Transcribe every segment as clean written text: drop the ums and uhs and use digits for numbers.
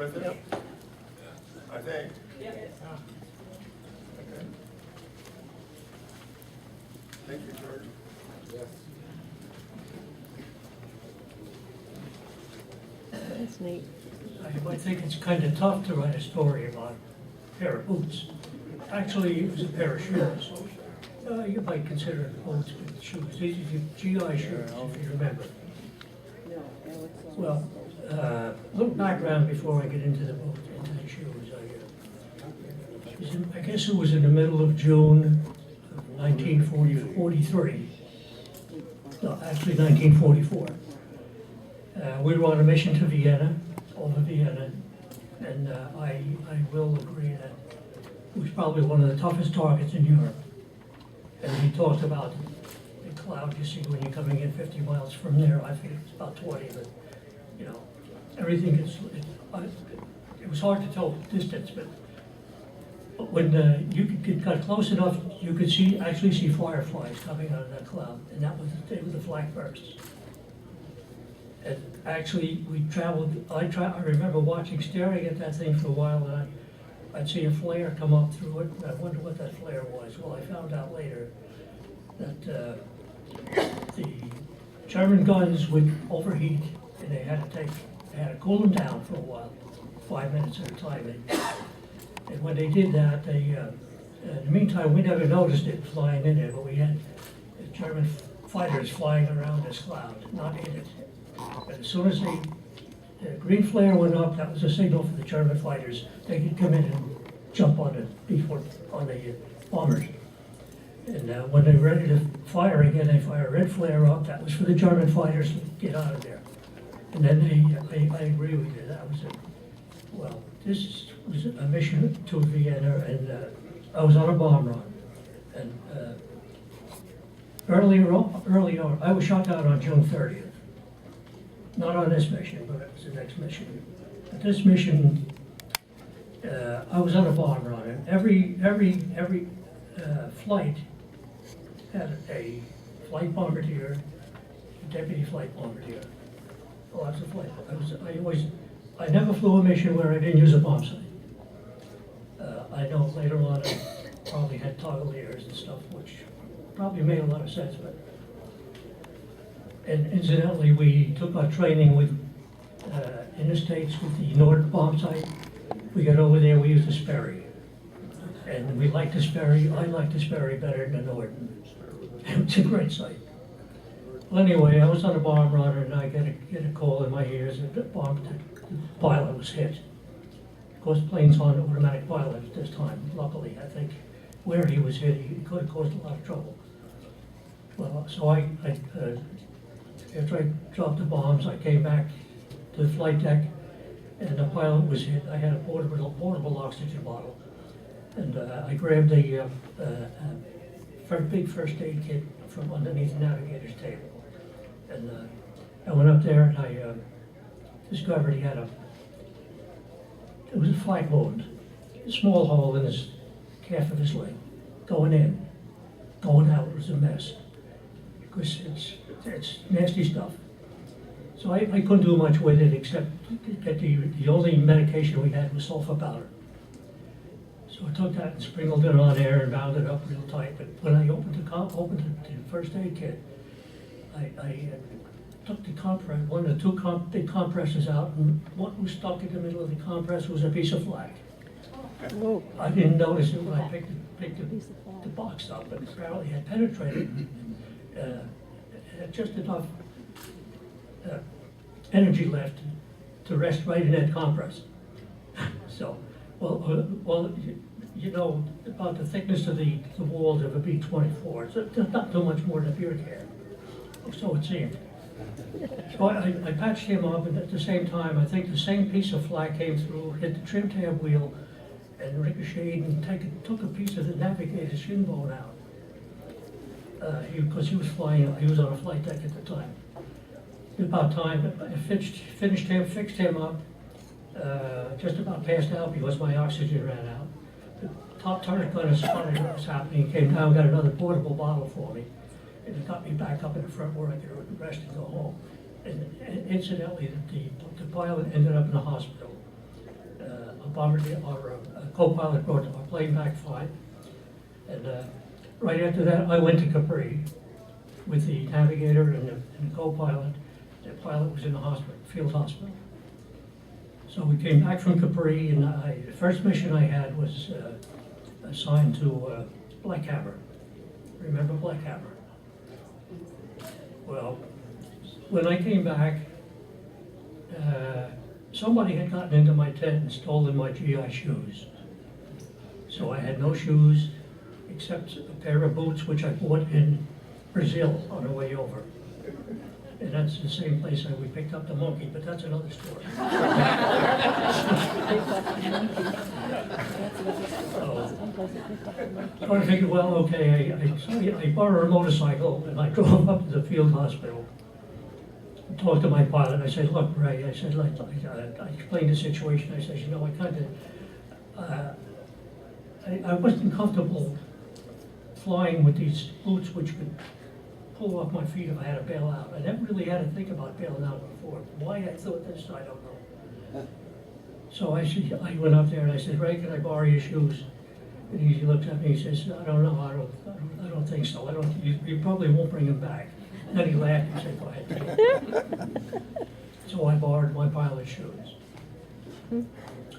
with it? I think. Yes. Okay. Thank you, George. That's neat. I think it's kind of tough to write a story about a pair of boots. Actually, it was a pair of shoes. You might consider it boots, but shoes. These are GI shoes, if you remember. Well, a little background before I get into the boot, into the shoes. I guess it was in the middle of June of 1943. No, actually 1944. We were on a mission to Vienna, over Vienna, and I will agree that it was probably one of the toughest targets in Europe. And he talked about the cloud you see when you're coming in 50 miles from there. I think it's about 20, but you know, everything is. It was hard to tell distance, but when you got close enough, you could actually see fireflies coming out of that cloud, and they were the flak bursts. And actually, we traveled. I remember staring at that thing for a while, and I'd see a flare come up through it. And I wonder what that flare was. Well, I found out later that the German guns would overheat, and they had to cool them down for a while, 5 minutes at a time. And when they did that, in the meantime, we never noticed it flying in there, but we had German fighters flying around this cloud, not in it. But as soon as the green flare went up, that was a signal for the German fighters. They could come in and jump on the bombers. And when they were ready to fire again, they fire a red flare up. That was for the German fighters to get out of there. And then I agree with you. That was it. Well, this was a mission to Vienna, and I was on a bomb run. And earlier on, I was shot down on June 30th. Not on this mission, but it was the next mission. At this mission, I was on a bomb run, and every flight had a flight bombardier, a deputy flight bombardier. Oh, that's a flight. I never flew a mission where I didn't use a bomb sight. I know later on I probably had toggle ears and stuff, which probably made a lot of sense, but. And incidentally, we took our training in the States with the Nord bomb sight. We got over there, we used the Sperry. And we liked the Sperry. I liked the Sperry better than the Nord. It's a great sight. Well, anyway, I was on a bomb run, and I get a call in my ears that the pilot was hit. Of course, planes on automatic pilot at this time. Luckily, I think where he was hit, he could have caused a lot of trouble. Well, so after I dropped the bombs, I came back to the flight deck, and the pilot was hit. I had a portable oxygen bottle, and I grabbed a big first aid kit from underneath the navigator's table. And I went up there, and I discovered it was a flak wound, a small hole in his calf of his leg. Going in, going out was a mess, because it's nasty stuff. So I couldn't do much with it except get the only medication we had was sulfur powder. So I took that and sprinkled it on there and bound it up real tight. But when I opened the first aid kit, I took the compress, one of the two big compresses out, and what was stuck in the middle of the compress was a piece of flak. Whoa. I didn't notice it when I picked the box up, but apparently had penetrated. Had just enough energy left to rest right in that compress. So, well, you know about the thickness of the walls of a B-24. It's not too much more than a beer can. So it seemed. So I patched him up, and at the same time, I think the same piece of flak came through, hit the trim tab wheel, and ricocheted and took a piece of the navigator's shin bone out. Because he was on a flight deck at the time. About time, I fixed him up, just about passed out because my oxygen ran out. The top turret gunner spotted what was happening, came down, got another portable bottle for me, and it got me back up in the front where I could rest and go home. And incidentally, the pilot ended up in the hospital. bombardier, our co-pilot brought our plane back fine. And right after that, I went to Capri with the navigator and the co-pilot. The pilot was in the hospital, field hospital. So we came back from Capri, and the first mission I had was assigned to Black Hammer. Remember Black Hammer? Well, when I came back, somebody had gotten into my tent and stolen my GI shoes. So I had no shoes except a pair of boots which I bought in Brazil on the way over. And that's the same place we picked up the monkey, but that's another story. So I figured, well, okay, I borrowed a motorcycle and I drove up to the field hospital. Talked to my pilot. I said, look, Ray, I said, I explained the situation. I said, you know, I wasn't comfortable flying with these boots which could pull off my feet if I had to bail out. I never really had to think about bailing out before. Why I thought this, I don't know. So I went up there and I said, Ray, can I borrow your shoes? And he looked at me and he says, I don't know, I don't think so. You probably won't bring them back. And then he laughed and said, go ahead. So I borrowed my pilot's shoes.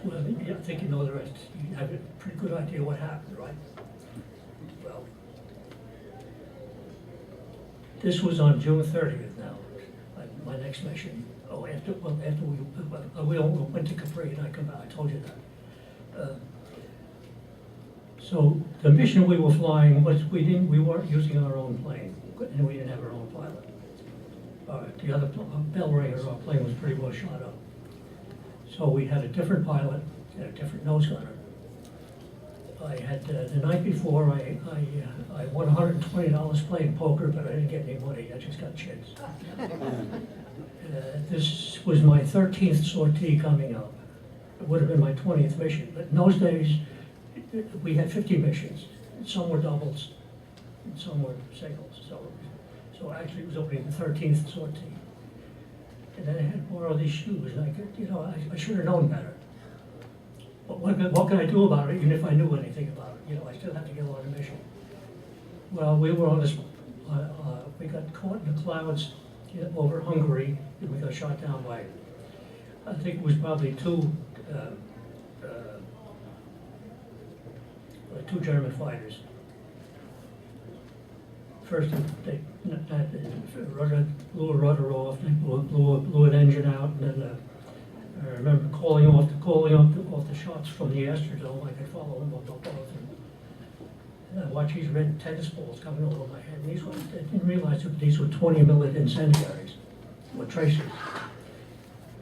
Well, I think you know the rest. You have a pretty good idea what happened, right? Well, this was on June 30th now, my next mission. Oh, after we went to Capri and I come back, I told you that. So the mission we were flying was, we weren't using our own plane, and we didn't have our own pilot. The other bell ringer, our plane was pretty well shot up. So we had a different pilot and a different nose gunner. I had, the night before, I won $120 playing poker, but I didn't get any money, I just got chits. This was my 13th sortie coming up. It would have been my 20th mission, but in those days, we had 50 missions. Some were doubles, and some were singles. So actually it was only the 13th sortie. And then I had to borrow these shoes, and I could, you know, I should have known better. But what can I do about it, even if I knew anything about it? You know, I still had to get on a mission. Well, we were on this, we got caught in the clouds over Hungary, and we got shot down by, I think it was probably two German fighters. First, they blew a rudder off, they blew an engine out, and then I remember calling off the shots from the Astrodome. I could follow them up both. And I watched these red tennis balls coming over my head. And I didn't realize that these were 20-millimeter incendiaries, or tracers.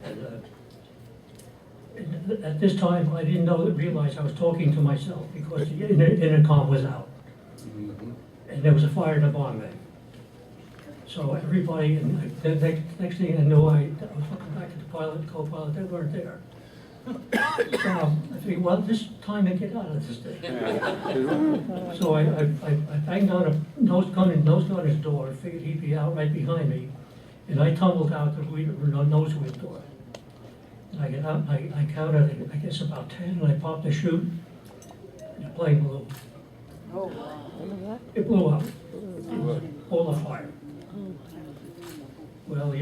And at this time, I didn't realize I was talking to myself because the intercom was out. And there was a fire in the bomb bay. So everybody, and the next thing I knew, I was looking back at the pilot and co-pilot, they weren't there. So I figured, well, this time to get out of this thing. So I banged on a nose gunner's door and figured he'd be out right behind me. And I tumbled out the nose wheel door. And I get out, I counted, I guess about 10, and I popped the chute, and the plane blew. Oh, wow. It blew up. All the fire. Well,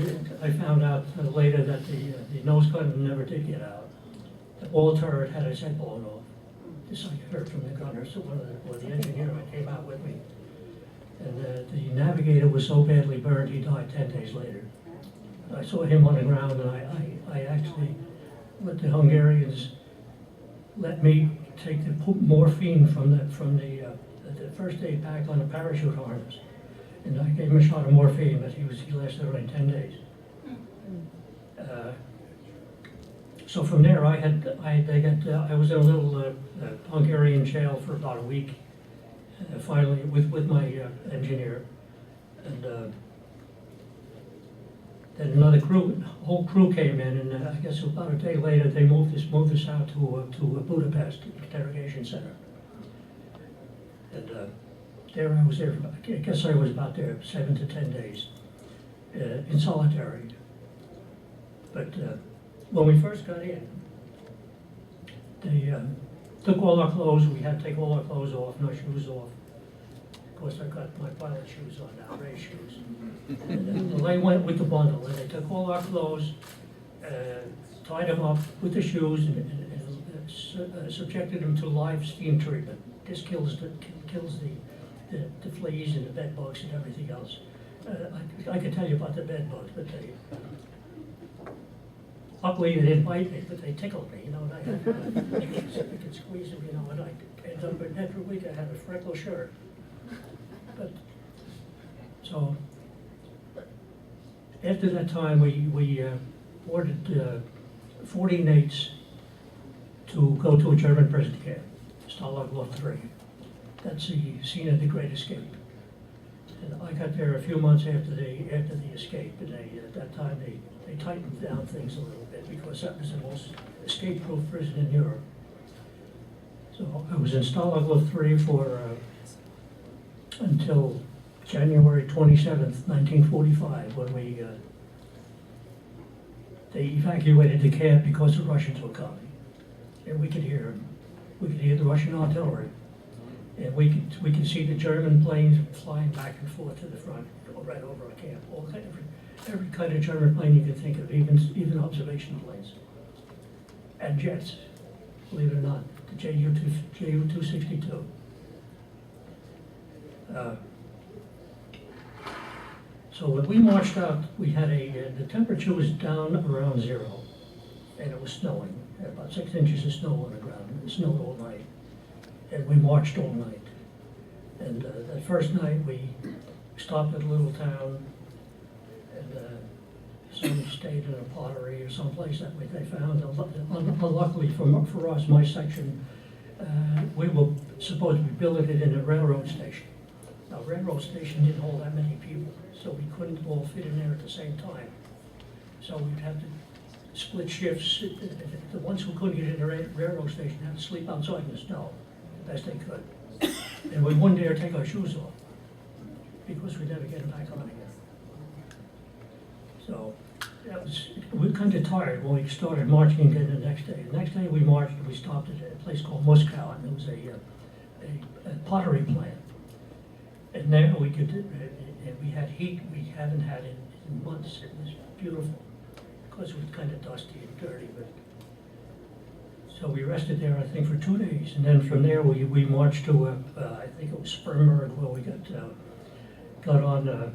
I found out later that the nose gunner never did get out. The ball turret had its head blown off. This I heard from the gunner, so the engineer that came out with me. And the navigator was so badly burned, he died 10 days later. I saw him on the ground, and I actually let the Hungarians let me take the morphine from the first aid pack on a parachute harness. And I gave him a shot of morphine, but he lasted only 10 days. So from there, I was in a little Hungarian jail for about a week, finally with my engineer, and then another whole crew came in, and I guess about a day later they moved us out to Budapest interrogation center, and there I was there. I guess I was about there 7 to 10 days in solitary. But when we first got in, They took all our clothes, we had to take all our clothes off, no shoes off. Of course, I got my pilot shoes on now, race shoes. And then they went with the bundle, and they took all our clothes, tied them up with the shoes, and subjected them to live steam treatment. This kills the fleas and the bed bugs and everything else. I could tell you about the bed bugs, but luckily they didn't bite me, but they tickled me, you know, and I could squeeze them, you know, and every week I had a freckle shirt. But, so, after that time, we ordered 40 Nates to go to a German prison camp, Stalag Luft 3. That's the scene of the Great Escape. And I got there a few months after the escape, and at that time they tightened down things a little bit because that was the most escape-proof prison in Europe. So I was in Stalag Luft 3 for until January 27th, 1945, when they evacuated the camp because the Russians were coming, and we could hear them. We could hear the Russian artillery. And we could see the German planes flying back and forth to the front, right over our camp. Every kind of German plane you can think of, even observation planes. And jets, believe it or not, the Ju-262. So when we marched out, we had the temperature was down around 0, and it was snowing, about 6 inches of snow on the ground. It snowed all night. And we marched all night. And that first night we stopped at a little town, and some stayed in a pottery or someplace that they found. Unluckily for us, my section, we were supposed to be billeted in a railroad station. Now, railroad station didn't hold that many people, so we couldn't all fit in there at the same time. So we'd have to split shifts. The ones who couldn't get in the railroad station had to sleep outside in the snow best they could. And we wouldn't dare take our shoes off because we'd never get them back on again. So we were kind of tired when we started marching again the next day. The next day we marched and we stopped at a place called Moscow, and there was a pottery plant. And there we had heat we haven't had in months. It was beautiful because it was kind of dusty and dirty, but so we rested there, I think, for 2 days, and then from there we marched to I think it was Spermberg, where we got on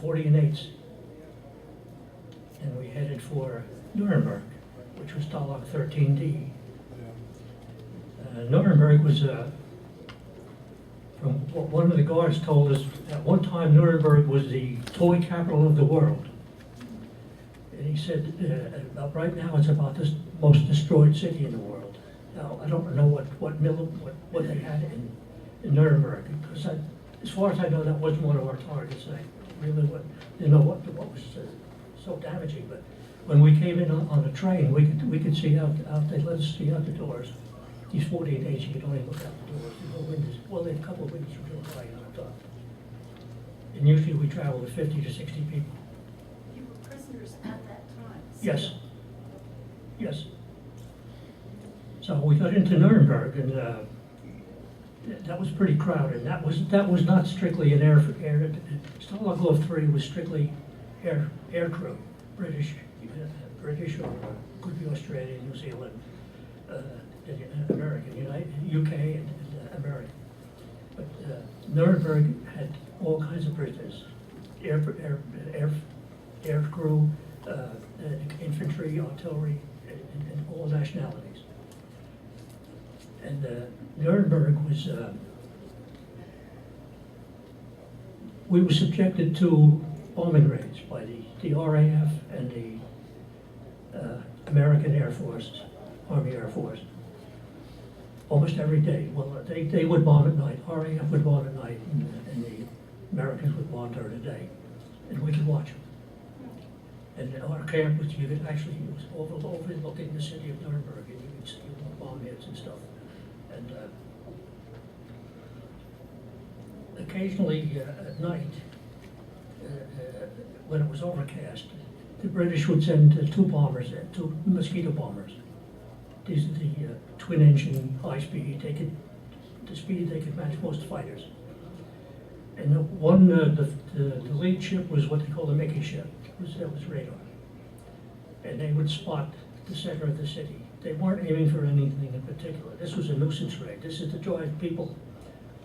40 and 8s, and we headed for Nuremberg, which was Stalag 13D. Nuremberg was from what one of the guards told us. At one time, Nuremberg was the toy capital of the world. And he said, right now it's about the most destroyed city in the world. Now, I don't know what they had in Nuremberg, because as far as I know, that wasn't one of our targets. I really didn't know what was so damaging. But when we came in on the train, we could see out. They let us see out the doors. These 48 days, you could only look out the doors. There's no windows. Well, there's a couple of windows real high on the top. And usually we travel with 50 to 60 people. You were prisoners at that time? Yes. Yes. So we got into Nuremberg, and that was pretty crowded. That was not strictly an air. Stalag Luft 3 was strictly air crew, British or could be Australian, New Zealand, American, UK, and America. But Nuremberg had all kinds of prisoners, air crew, infantry, artillery, and all nationalities. And Nuremberg was, we were subjected to bombing raids by the RAF and the American Air Force, Army Air Force, almost every day. Well, they would bomb at night, RAF would bomb at night, and the Americans would bomb during the day, and we could watch them. And our camp was, it was overlooking the city of Nuremberg, and you could see bomb hits and stuff. And occasionally at night, when it was overcast, the British would send two mosquito bombers. these are the twin engine, high speed, the speed they could match most fighters. And the lead ship was what they call a Mickey ship, that was radar. And they would spot the center of the city. They weren't aiming for anything in particular. This was a nuisance raid. This is to drive people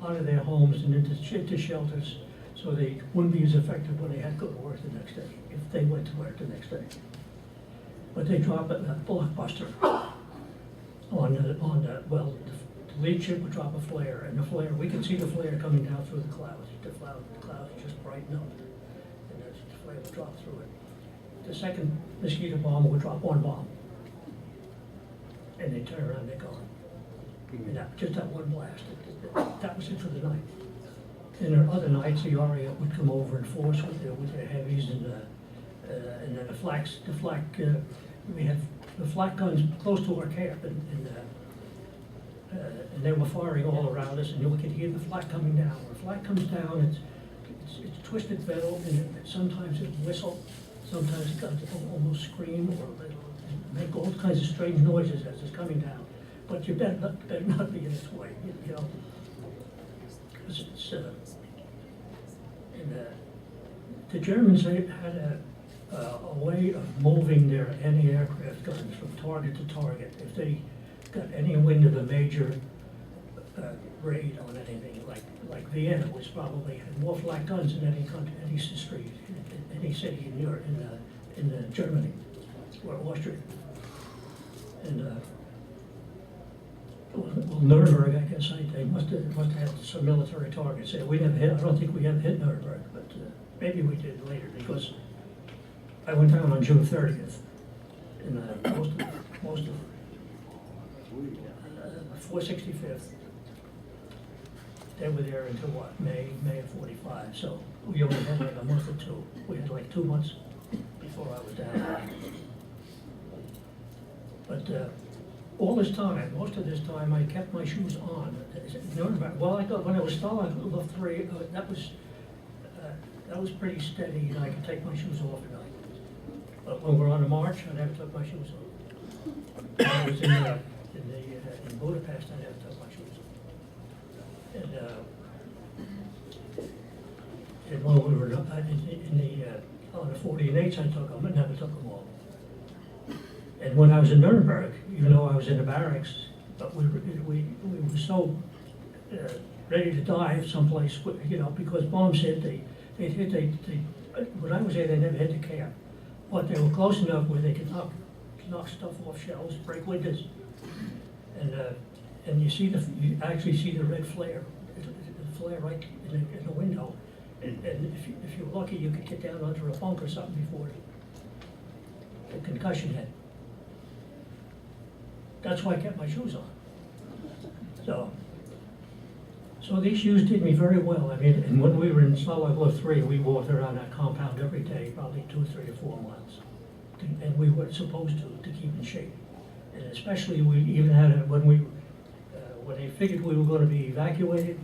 out of their homes and into shelters so they wouldn't be as effective when they had to go to work the next day, if they went to work the next day. But they dropped a blockbuster well, the lead ship would drop a flare, and the flare, we could see the flare coming down through the clouds. The clouds just brighten up, and the flare would drop through it. The second mosquito bomber would drop one bomb, and they turn around, they're gone. And just that one blast, that was it for the night. And there are other nights, the RAF would come over in force with their heavies, and then the flak, we had the flak guns close to our camp, and they were firing all around us, and you could hear the flak coming down. When the flak comes down, it's twisted metal, and sometimes it whistle, sometimes it guns almost scream, or make all kinds of strange noises as it's coming down. But you better not be in its way, you know. 'Cause it's, the Germans had a way of moving their anti-aircraft guns from target to target. If they got any wind of a major raid on anything, like Vienna, which probably had more flak guns in any country, any street, in any city in Europe, in Germany, or Austria. And well, Nuremberg, I guess, they must have had some military targets there. We never hit. I don't think we ever hit Nuremberg, but maybe we did later, because I went down on June 30th, and most of 465th. They were there until what, May of 45. So we only had like a month or two. We had like 2 months before I was down there. But all this time, most of this time, I kept my shoes on. Well, I thought when I was Stalag Luft 3, that was pretty steady, and I could take my shoes off at night. But when we're on a march, I never took my shoes off. When I was in Budapest, I never took my shoes off. And when we were on the 48s, I took them, and never took them off. And when I was in Nuremberg, even though I was in the barracks, but we were so ready to die someplace, you know, because bombs hit. When I was there, they never hit the camp, but they were close enough where they could knock stuff off shelves, break windows, and you actually see the red flare, the flare right in the window, and if you're lucky, you could get down under a bunk or something before the concussion hit. That's why I kept my shoes on. So these shoes did me very well. I mean, and when we were in Stalag Luft 3, we walked around that compound every day, probably 2, 3, or 4 miles. And we were supposed to keep in shape. And especially we even had, when they figured we were going to be evacuated,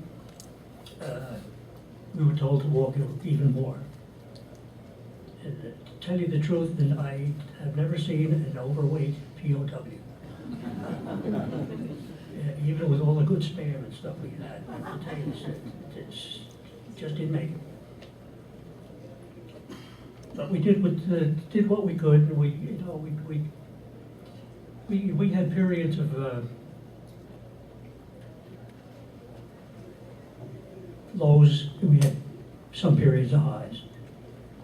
we were told to walk even more. And to tell you the truth, that I have never seen an overweight POW. Even with all the good spam and stuff we had, I can tell you it just didn't make it. But we did what we could, and we had periods of lows, and we had some periods of highs.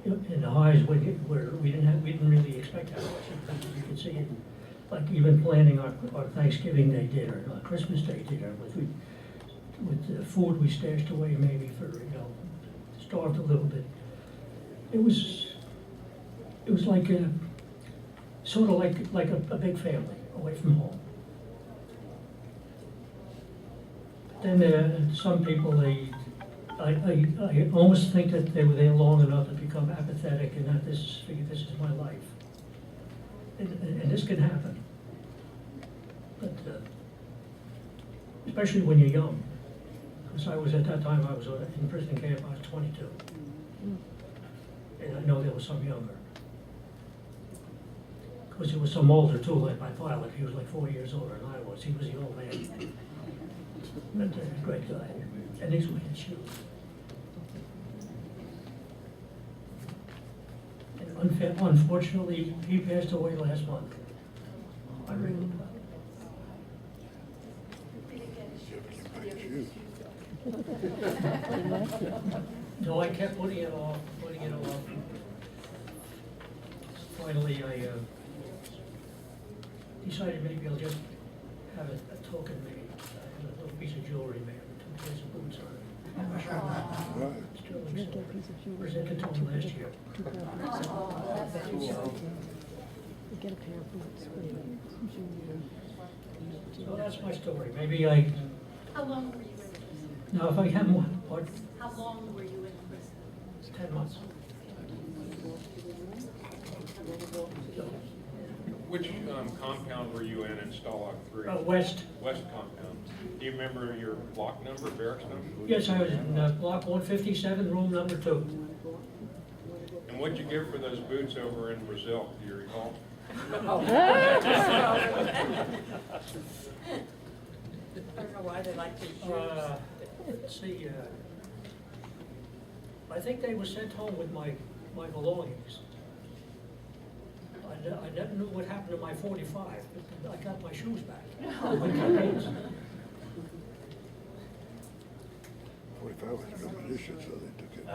And the highs we didn't really expect that much. You could see it. Like even planning our Thanksgiving Day dinner, our Christmas Day dinner, with the food we stashed away maybe for, starved a little bit. It was like sort of like a big family away from home. Then some people, I almost think that they were there long enough to become apathetic and that this is my life. And this can happen, but especially when you're young. Because at that time I was in prison camp. I was 22, and I know there was some younger. was it was some older too, like my pilot. He was like 4 years older than I was. He was the old man. But great guy. And these were his shoes. And unfortunately, he passed away last month. I read about it. No, I kept putting it off. Finally, I decided maybe I'll just have a token made, and a little piece of jewelry made, with 2 pairs of boots on it. Right. Sterling silver. Presented to him last year. Get a pair of boots. So that's my story. Maybe I, How long were you in prison? now if I have one, what, How long were you in prison? 10 months. So, Which compound were you in Stalag 3? West, West compound. Do you remember your block number, barracks number? yes, I was in block 157, room number 2. And what'd you give for those boots over in Brazil, do you recall? I don't know why they like these shoes. Let's see, I think they were sent home with my belongings. I never knew what happened to my 45, but I got my shoes back. 45 was no munition, so they took it.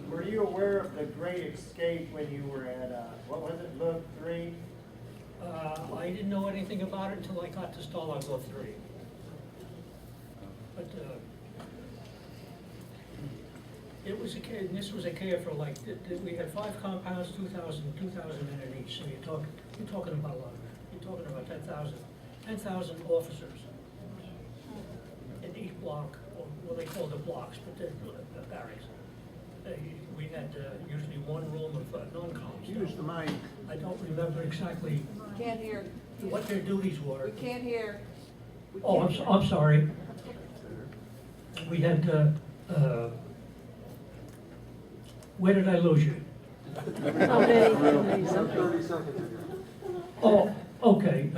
Were you aware of the Great Escape when you were at, what was it, Lug 3? I didn't know anything about it until I got to Stalag 3. But it was this was a care for like, we had 5 compounds, 2,000 men in each, so you're talking about a lot of men. You're talking about 10,000 officers in each block, or what they call the blocks, but they're barracks. We had usually one room of non-coms. Use the mic. I don't remember exactly Can't hear. what their duties were. We can't hear. We Oh, can't hear. I'm sorry. We had, where did I lose you? How many? Oh, okay.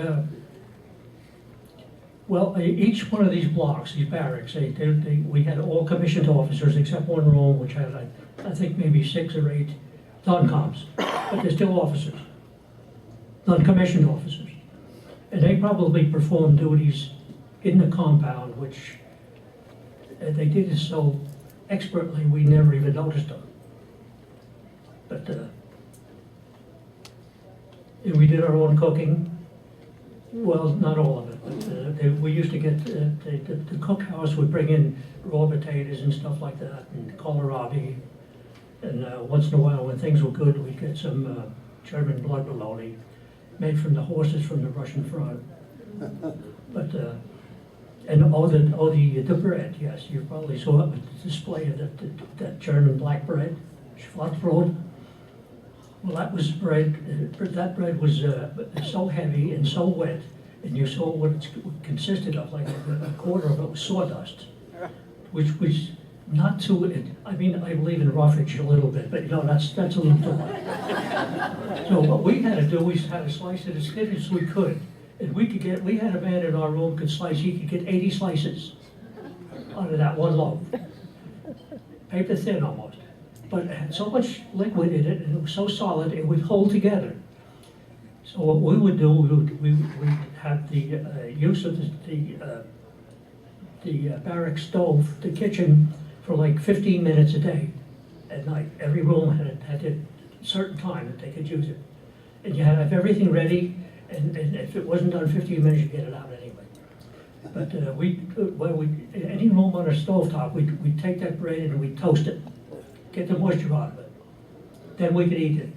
Well, each one of these blocks, these barracks, we had all commissioned officers except one room, which had, I think, maybe 6 or 8 non-coms, but they're still officers, non-commissioned officers. And they probably performed duties in the compound, which they did it so expertly we never even noticed them. But and we did our own cooking. Well, not all of it, but we used to get, the cookhouse would bring in raw potatoes and stuff like that, and kohlrabi. And once in a while, when things were good, we'd get some German blood bologna made from the horses from the Russian front. But, and the bread, yes, you probably saw it with the display of that German black bread, Schwarzbrot. Well, that was bread, that bread was so heavy and so wet, and you saw what it consisted of, like a quarter of it was sawdust, which was not too, I mean, I believe in roughage a little bit, but you know, that's a little too much. So what we had to do, we had to slice it as thin as we could, and we had a man in our room could slice, he could get 80 slices out of that one loaf. Paper thin almost. But it had so much liquid in it, and it was so solid, it would hold together. So what we would do, we would have the use of the barrack stove, the kitchen, for like 15 minutes a day at night. Every room had a certain time that they could use it. And you had to have everything ready, and if it wasn't done 15 minutes, you get it out anyway. But any room on a stovetop, we'd take that bread and we'd toast it. Get the moisture out of it. Then we could eat it.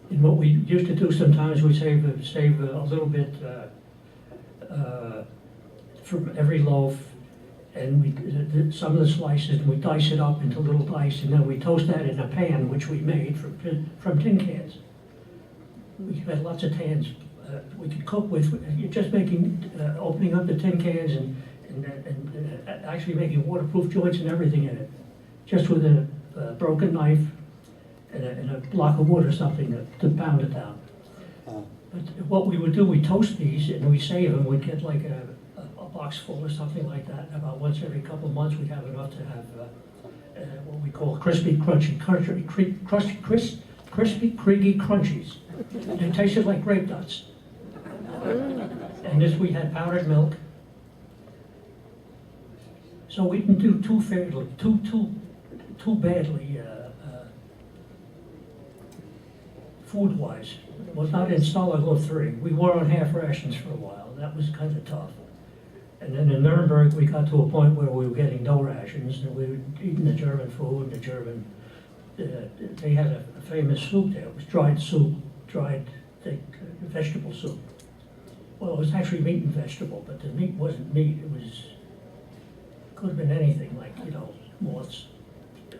And what we used to do sometimes, we save a little bit from every loaf, and some of the slices, and we dice it up into little dice, and then we toast that in a pan, which we made from tin cans. We had lots of tins we could cook with. You're just making, opening up the tin cans and actually making waterproof joints and everything in it. Just with a broken knife and a block of wood or something to pound it down. But what we would do, we toast these and we save them. We'd get like a box full or something like that. About once every couple of months, we'd have enough to have what we call crispy, crunchy, crispy, creaky crunchies. They tasted like grape nuts. And this, we had powdered milk. So we didn't do too badly food-wise. Was not in Stalag 3. We were on half rations for a while. That was kind of tough. And then in Nuremberg, we got to a point where we were getting no rations, and we were eating the German food. The German, they had a famous soup there. It was dried soup, dried vegetable soup. Well, it was actually meat and vegetable, but the meat wasn't meat. It was, could have been anything, like, you know, moths,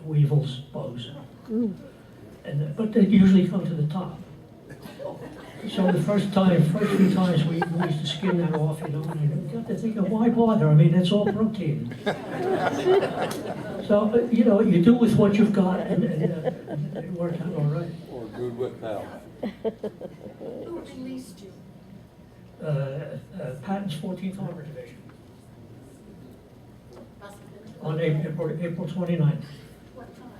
weevils, bugs. And, but they usually come to the top. So the first few times we used to skim that off, you know, and you got to think of why bother? I mean, it's all protein. So, you know, you do with what you've got, and it worked out all right. Or good without. Who released you? Patton's 14th Armor Division Must have been. on April 29th, What time?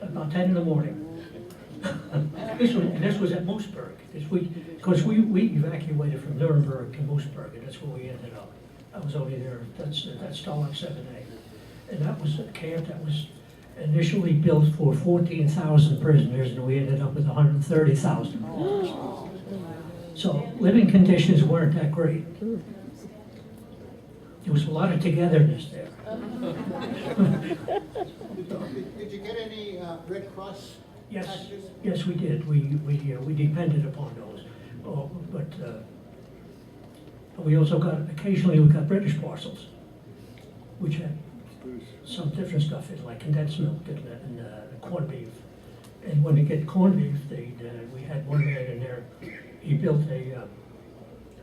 about 10 in the morning. This was at Moosburg. Because we evacuated from Nuremberg to Moosburg, and that's where we ended up. I was only there, that's Stalag 7A. And that was a camp that was initially built for 14,000 prisoners, and we ended up with 130,000. So living conditions weren't that great. There was a lot of togetherness there. Did you get any Red Cross Yes, packages? yes, we did. We depended upon those. Oh, but we also got, occasionally we got British parcels, which had some different stuff in, like condensed milk and corned beef. And when they get corned beef, we had one man in there, he built a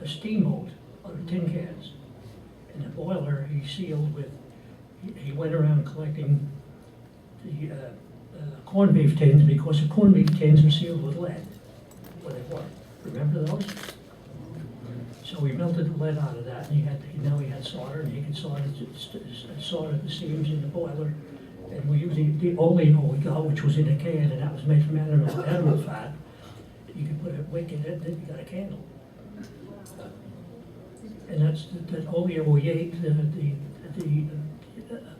steamboat out of tin cans. And the boiler he sealed with, he went around collecting the corned beef tins, because the corned beef tins are sealed with lead. Well, they were. Remember those? So we melted the lead out of that, and now he had solder, and he could solder the seams in the boiler. And we used the only oil we got, which was in a can, and that was made from animal fat. You could put a wick in it, then you got a candle. And that's the oleo we ate. The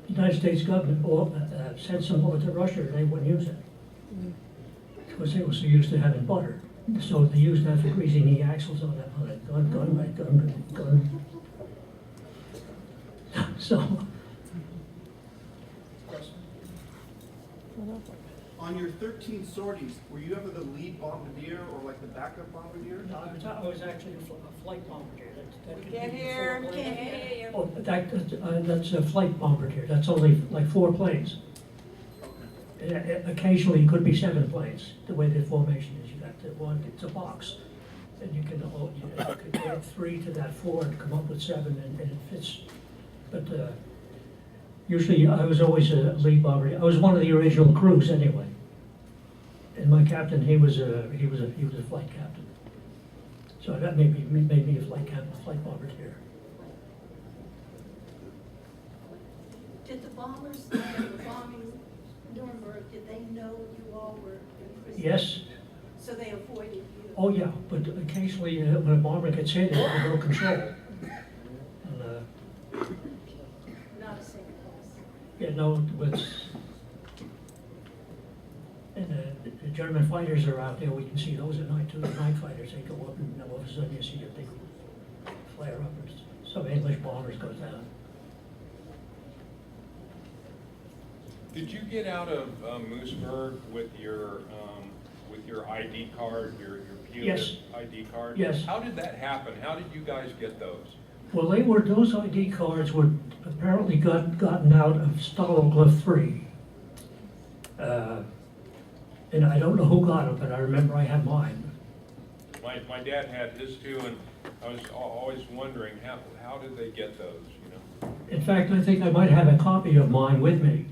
United States government sent some over to Russia, and they wouldn't use it because they were so used to having butter. So they used that for greasing the axles on a gun. So. On your 13 sorties, were you ever the lead bombardier or like the backup bombardier? No, I was actually a flight bombardier. That could Can't be hear, 4 can't planes. hear you. Oh, that's a flight bombardier. That's only like 4 planes. Occasionally, it could be 7 planes. The way the formation is, you got the one. It's a box, and you can add 3 to that 4 and come up with 7, and it fits. But usually, I was always a lead bombardier. I was one of the original crews anyway. And my captain, he was a flight captain. So that made me a flight captain, a flight bombardier. Did the bombers that were bombing Nuremberg, did they know you all were in prison? Yes. So they avoided you? Oh yeah, but occasionally when a bomber gets hit, it has no control. And, Not a single place. yeah, no, but and the German fighters are out there. We can see those at night too. The night fighters, they go up, and all of a sudden you see a big flare up, and some English bombers goes down. Did you get out of Moosburg with your ID card, your PO Yes. ID card? Yes. How did that happen? How did you guys get those? Well, those ID cards were apparently gotten out of Stalag 3. And I don't know who got them, but I remember I had mine. My dad had his too, and I was always wondering how did they get those, you know? In fact, I think I might have a copy of mine with me.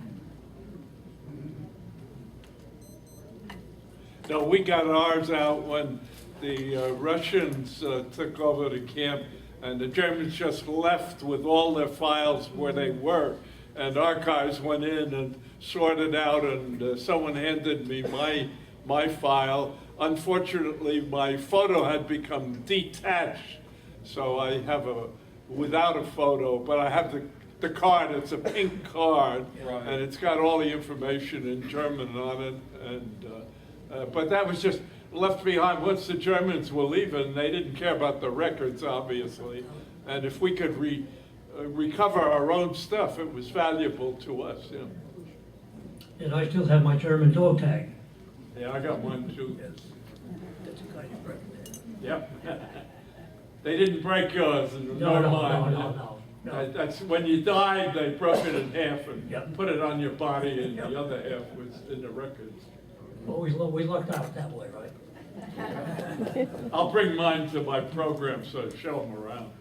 No, we got ours out when the Russians took over the camp, and the Germans just left with all their files where they were. And archives went in and sorted out, and someone handed me my file. Unfortunately, my photo had become detached, so I have without a photo, but I have the card. It's a pink card, Right. and it's got all the information in German on it. And but that was just left behind. Once the Germans were leaving, they didn't care about the records, obviously. And if we could recover our own stuff, it was valuable to us. Yeah, And I still have my German dog tag. yeah, I got one too. That's a kind of break. Yep. They didn't break yours, and No, nor no, mine. no. That's when you died, they broke it in half and Yep. put it on your body, and Yep. the other half was in the records. Well, we lucked out that way, right? I'll bring mine to my program, so show them around.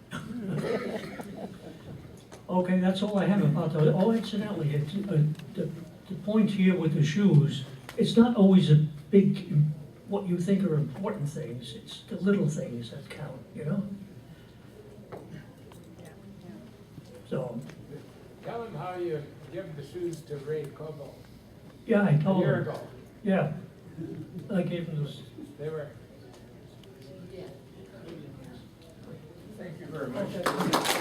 Okay, that's all I have about those. Oh, incidentally, the point here with the shoes, it's not always a big, what you think are important things. It's the little things that count, you know? So, Tell him how you give the shoes to Ray Cobo yeah, I a told year him. ago. Yeah. I gave him those. They were. Thank you very much. Okay.